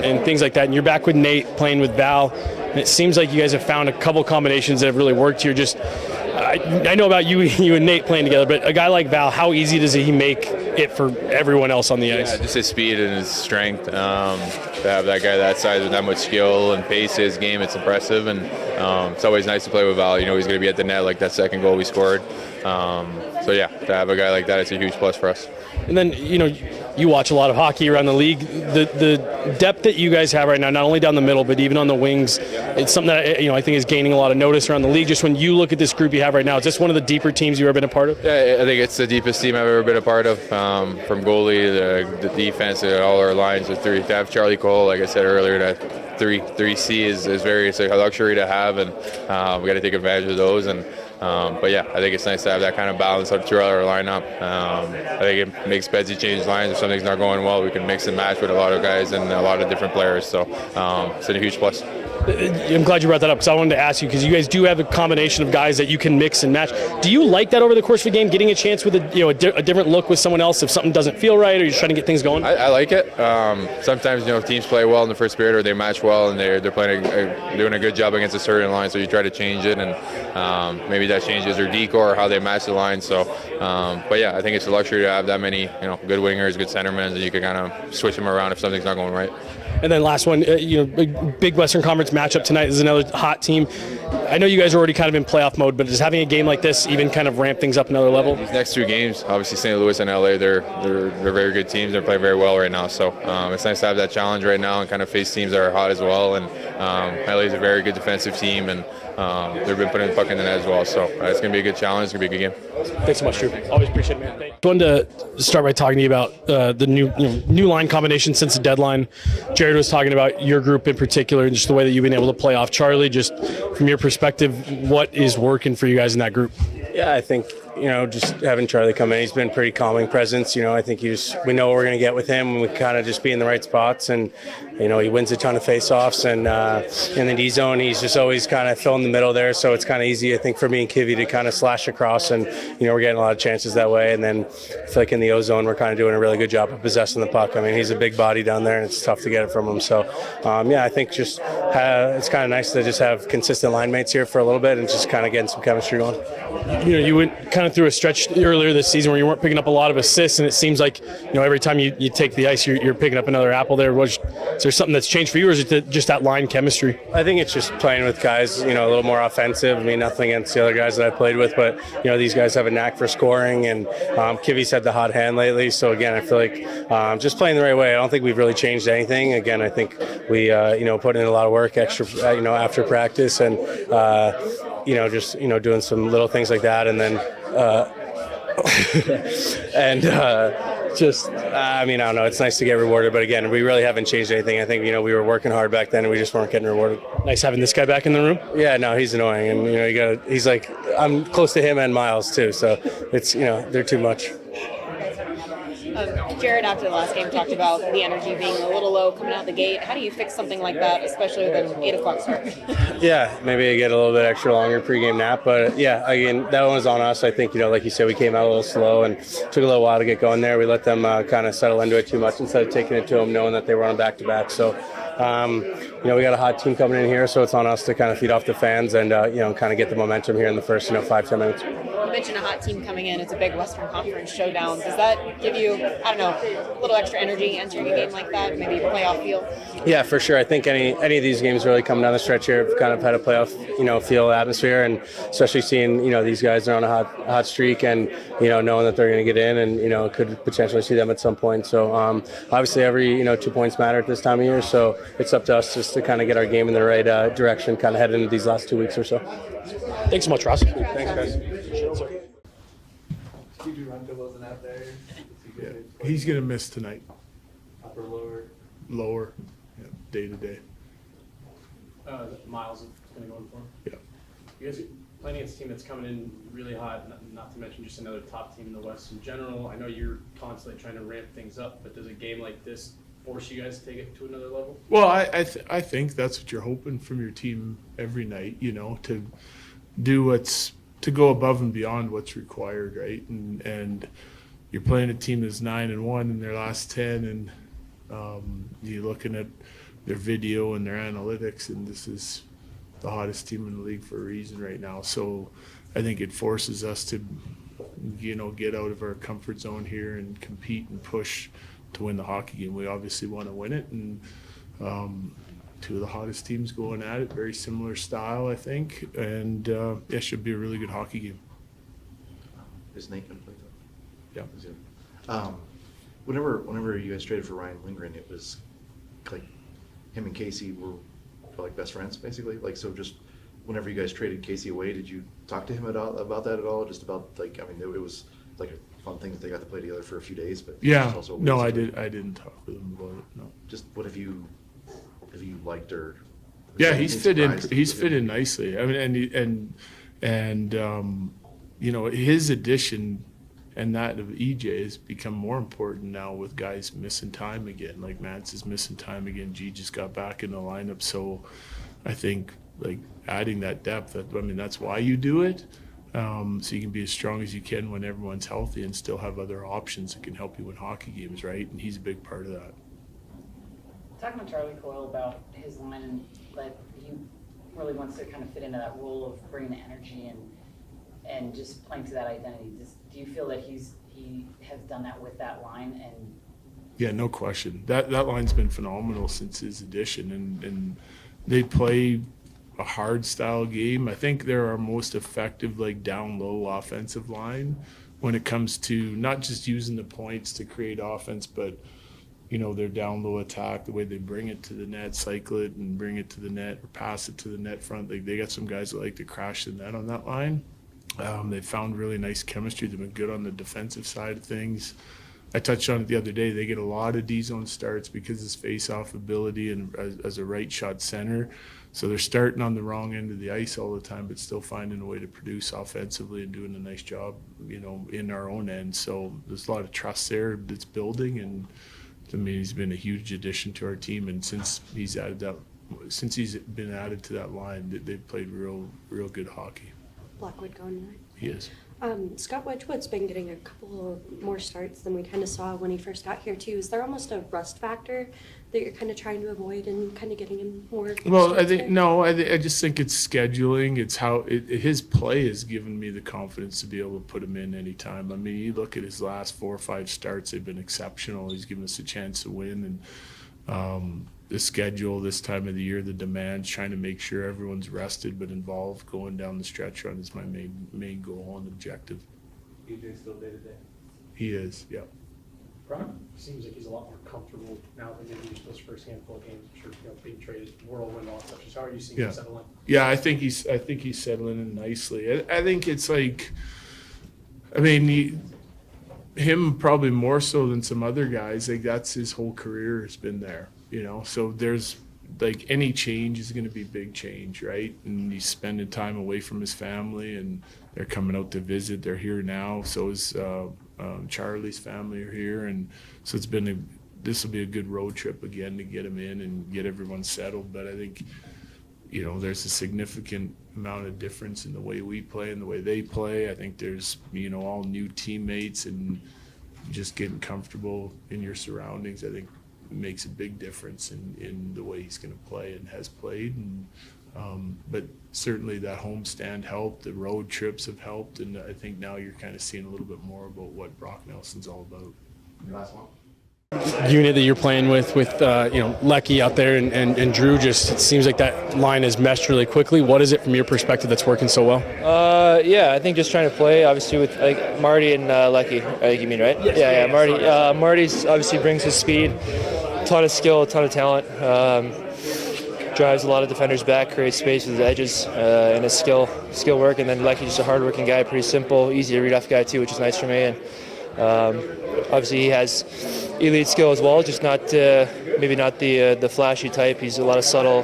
and things like that. And you're back with Nate playing with Val. And it seems like you guys have found a couple combinations that have really worked here. Just I know about you and Nate playing together, but a guy like Val, how easy does he make it for everyone else on the ice? Yeah, just his speed and his strength. To have that guy that size with that much skill and pace to his game, it's impressive. And it's always nice to play with Val. You know he's going to be at the net like that second goal we scored. So yeah, to have a guy like that, it's a huge plus for us. And then, you watch a lot of hockey around the league. The depth that you guys have right now, not only down the middle, but even on the wings, it's something that I think is gaining a lot of notice around the league. Just when you look at this group you have right now, is this one of the deeper teams you've ever been a part of? Yeah, I think it's the deepest team I've ever been a part of. From goalie, the defense, all our lines. To have Charlie Cole, like I said earlier, that 3C is very, it's a luxury to have, and we got to take advantage of those. But yeah, I think it's nice to have that kind of balance up throughout our lineup. I think it makes Bedsy change lines. If something's not going well, we can mix and match with a lot of guys and a lot of different players. So it's a huge plus. I'm glad you brought that up because I wanted to ask you, because you guys do have a combination of guys that you can mix and match. Do you like that over the course of a game, getting a chance with a different look with someone else if something doesn't feel right, or you're trying to get things going? I like it. Sometimes teams play well in the first period or they match well and they're playing doing a good job against a certain line, so you try to change it, and maybe that changes their decor or how they match the line. So, but yeah, I think it's a luxury to have that many good wingers, good centermen, and you can kind of switch them around if something's not going right. And then last one, big Western Conference matchup tonight. This is another hot team. I know you guys are already kind of in playoff mode, but does having a game like this even kind of ramp things up another level? These next two games, obviously St. Louis and LA, they're very good teams. They're playing very well right now. So it's nice to have that challenge right now and kind of face teams that are hot as well. And LA is a very good defensive team, and they've been putting the puck in the net as well. So it's going to be a good challenge. It's going to be a good game. Thanks so much, Drew. Always appreciate it, man. I wanted to start by talking to you about the new line combination since the deadline. Jared was talking about your group in particular and just the way that you've been able to play off Charlie. Just from your perspective, what is working for you guys in that group? Yeah, I think, just having Charlie come in, he's been a pretty calming presence. I think we know what we're going to get with him, and we kind of just be in the right spots. And, he wins a ton of face-offs, and in the D zone, he's just always kind of filling the middle there. So it's kind of easy, I think, for me and Kivy to kind of slash across, and, we're getting a lot of chances that way. And then I feel like in the O zone, we're kind of doing a really good job of possessing the puck. I mean, he's a big body down there, and it's tough to get it from him. So, I think just it's kind of nice to just have consistent line mates here for a little bit and just kind of getting some chemistry going. You went kind of through a stretch earlier this season where you weren't picking up a lot of assists, and it seems like every time you take the ice, you're picking up another apple there. Is there something that's changed for you, or is it just that line chemistry? I think it's just playing with guys, a little more offensive. I mean, nothing against the other guys that I played with, but these guys have a knack for scoring, and Kivy's had the hot hand lately. So again, I feel like just playing the right way. I don't think we've really changed anything. Again, I think we put in a lot of work extra, after practice, and just doing some little things like that, and then. I don't know. It's nice to get rewarded, but again, we really haven't changed anything. I think we were working hard back then, and we just weren't getting rewarded. Nice having this guy back in the room. Yeah, no, he's annoying, and he's like, I'm close to him and Miles too, so it's they're too much. Jared, after the last game, talked about the energy being a little low coming out the gate. How do you fix something like that, especially with an 8 o'clock start? Yeah, maybe I get a little bit extra longer pregame nap, but yeah, again, that one was on us. I think, like you said, we came out a little slow and took a little while to get going there. We let them kind of settle into it too much instead of taking it to them, knowing that they were on back-to-back. So, we got a hot team coming in here, so it's on us to kind of feed off the fans and, kind of get the momentum here in the first, 5-10 minutes. You mentioned a hot team coming in. It's a big Western Conference showdown. Does that give you, a little extra energy entering a game like that, maybe a playoff feel? Yeah, for sure. I think any of these games really coming down the stretch here have kind of had a playoff, feel atmosphere, and especially seeing, these guys are on a hot streak and, knowing that they're going to get in and, could potentially see them at some point. So obviously every, 2 points matter at this time of year. So it's up to us just to kind of get our game in the right direction, kind of head into these last 2 weeks or so. Thanks so much, Ross. Thanks, guys. Yeah, he's going to miss tonight. Upper, lower? Lower, day to day. Miles is going to go in for him? Yeah. You guys are playing against a team that's coming in really hot, not to mention just another top team in the West in general. I know you're constantly trying to ramp things up, but does a game like this force you guys to take it to another level? Well, I think that's what you're hoping from your team every night, to do to go above and beyond what's required, right? And you're playing a team that's 9-1 in their last 10, and you're looking at their video and their analytics, and this is the hottest team in the league for a reason right now. So I think it forces us to, get out of our comfort zone here and compete and push to win the hockey game. We obviously want to win it, and two of the hottest teams going at it, very similar style, I think, and it should be a really good hockey game. Is Nate going to play though? Yeah. Whenever you guys traded for Ryan Lindgren, it was like him and Casey were like best friends, basically. Like, so just whenever you guys traded Casey away, did you talk to him about that at all? Just about like, I mean, it was like a fun thing that they got to play together for a few days, but Yeah. also No, I didn't talk with him about it. No. Just what have you liked or? Yeah, anything he's fit in. surprised He's with fit him? in nicely. I mean, and his addition and that of EJ has become more important now with guys missing time again. Like Mance is missing time again. G just got back in the lineup, so I think like adding that depth. That's why you do it. So you can be as strong as you can when everyone's healthy and still have other options that can help you win hockey games, right? And he's a big part of that. Talking to Charlie COL about his line and that he really wants to kind of fit into that role of bringing the energy and just playing to that identity. Do you feel that he has done that with that line? And yeah, no question. That line's been phenomenal since his addition, and they play a hard style game. I think they're our most effective like down low offensive line when it comes to not just using the points to create offense, but their down low attack, the way they bring it to the net, cycle it and bring it to the net or pass it to the net front. Like, they got some guys that like to crash the net on that line. They found really nice chemistry. They've been good on the defensive side of things. I touched on it the other day. They get a lot of D-zone starts because of his face-off ability and as a right shot center. So they're starting on the wrong end of the ice all the time, but still finding a way to produce offensively and doing a nice job, in our own end. So there's a lot of trust there that's building, and he's been a huge addition to our team. And since he's been added to that line, they've played real good hockey. Blackwood going right. He is. Scott Wedgwood's been getting a couple more starts than we kind of saw when he first got here too. Is there almost a rust factor that you're kind of trying to avoid and kind of getting him more? Well, I just think it's scheduling. It's how his play has given me the confidence to be able to put him in anytime. I mean, you look at his last 4 or 5 starts; they've been exceptional. He's given us a chance to win, and the schedule this time of the year, the demands, trying to make sure everyone's rested but involved going down the stretch run is my main goal and objective. EJ still day to day. He is, yeah. Brown seems like he's a lot more comfortable now than maybe just those first handful of games. I'm sure being traded, whirlwind, all that stuff. Just how are you seeing him settle in? Yeah, I think he's settling in nicely. I think it's like, him probably more so than some other guys. Like, that's his whole career has been there. So there's like any change is going to be big change, right? And he's spending time away from his family, and they're coming out to visit. They're here now. So is Charlie's family are here, and so this will be a good road trip again to get him in and get everyone settled. But I think there's a significant amount of difference in the way we play and the way they play. I think there's all new teammates and just getting comfortable in your surroundings. I think makes a big difference in the way he's going to play and has played. And but certainly that homestand helped, the road trips have helped, and I think now you're kind of seeing a little bit more about what Brock Nelson's all about. Last one. Unit that you're playing with Lecky out there and Drew, just it seems like that line has meshed really quickly. What is it from your perspective that's working so well? Yeah, I think just trying to play, obviously, with Marty and Lecky, I think you mean, right? Yeah, Marty. Marty's obviously brings his speed, a ton of skill, a ton of talent, drives a lot of defenders back, creates space with his edges, and his skill work. And then Lecky's just a hard-working guy, pretty simple, easy to read off guy too, which is nice for me. And obviously he has elite skill as well, just not maybe not the flashy type. He's a lot of subtle,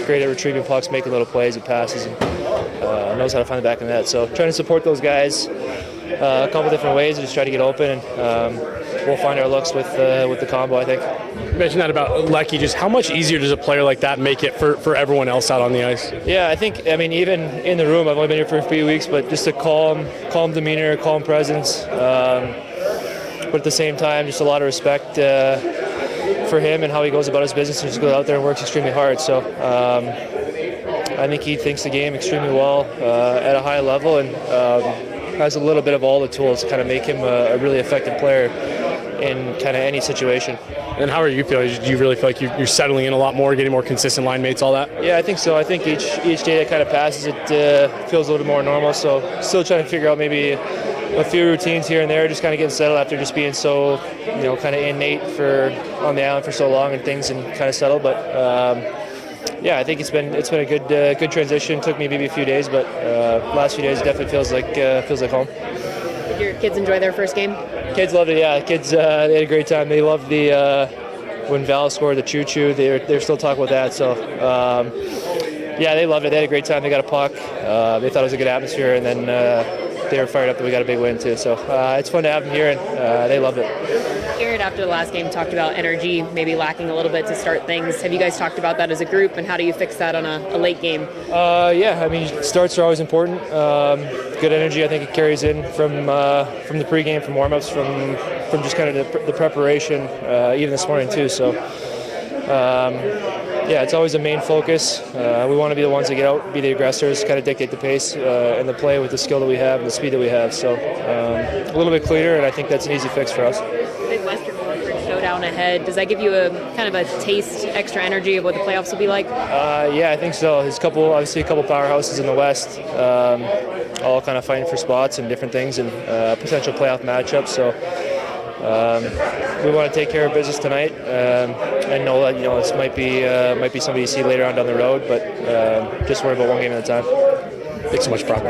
great at retrieving pucks, making little plays and passes, and knows how to find the back of the net. So trying to support those guys a couple different ways and just try to get open, and we'll find our looks with the combo, I think. You mentioned that about Lecky. Just how much easier does a player like that make it for everyone else out on the ice? Yeah, I think, even in the room, I've only been here for a few weeks, but just a calm demeanor, calm presence, but at the same time, just a lot of respect for him and how he goes about his business. He just goes out there and works extremely hard. So I think he thinks the game extremely well at a high level, and has a little bit of all the tools to kind of make him a really effective player in kind of any situation. And how are you feeling? Do you really feel like you're settling in a lot more, getting more consistent line mates, all that? Yeah, I think so. I think each day that kind of passes, it feels a little more normal. So still trying to figure out maybe a few routines here and there, just kind of getting settled after just being so, kind of innate on the island for so long and things, and kind of settled. But yeah, I think it's been a good transition. Took me maybe a few days, but last few days definitely feels like home. Did your kids enjoy their first game? Kids loved it. Yeah, kids they had a great time. They loved when Val scored the choo-choo. They're still talking about that. So yeah, they loved it. They had a great time. They got a puck. They thought it was a good atmosphere, and then they were fired up that we got a big win too. So it's fun to have them here, and they loved it. Jared, after the last game, talked about energy maybe lacking a little bit to start things. Have you guys talked about that as a group, and how do you fix that on a late game? Yeah, I mean, starts are always important. Good energy, I think it carries in from the pregame, from warm-ups, from just kind of the preparation, even this morning too. So yeah, it's always a main focus. We want to be the ones that get out, be the aggressors, kind of dictate the pace and the play with the skill that we have and the speed that we have. So a little bit cleaner, and I think that's an easy fix for us. Big Western Conference showdown ahead. Does that give you a kind of a taste, extra energy of what the playoffs will be like? Yeah, I think so. There's obviously a couple powerhouses in the West, all kind of fighting for spots and different things, and potential playoff matchups. So we want to take care of business tonight, and know that this might be somebody you see later on down the road, but just worry about one game at a time. Thanks so much, Brock.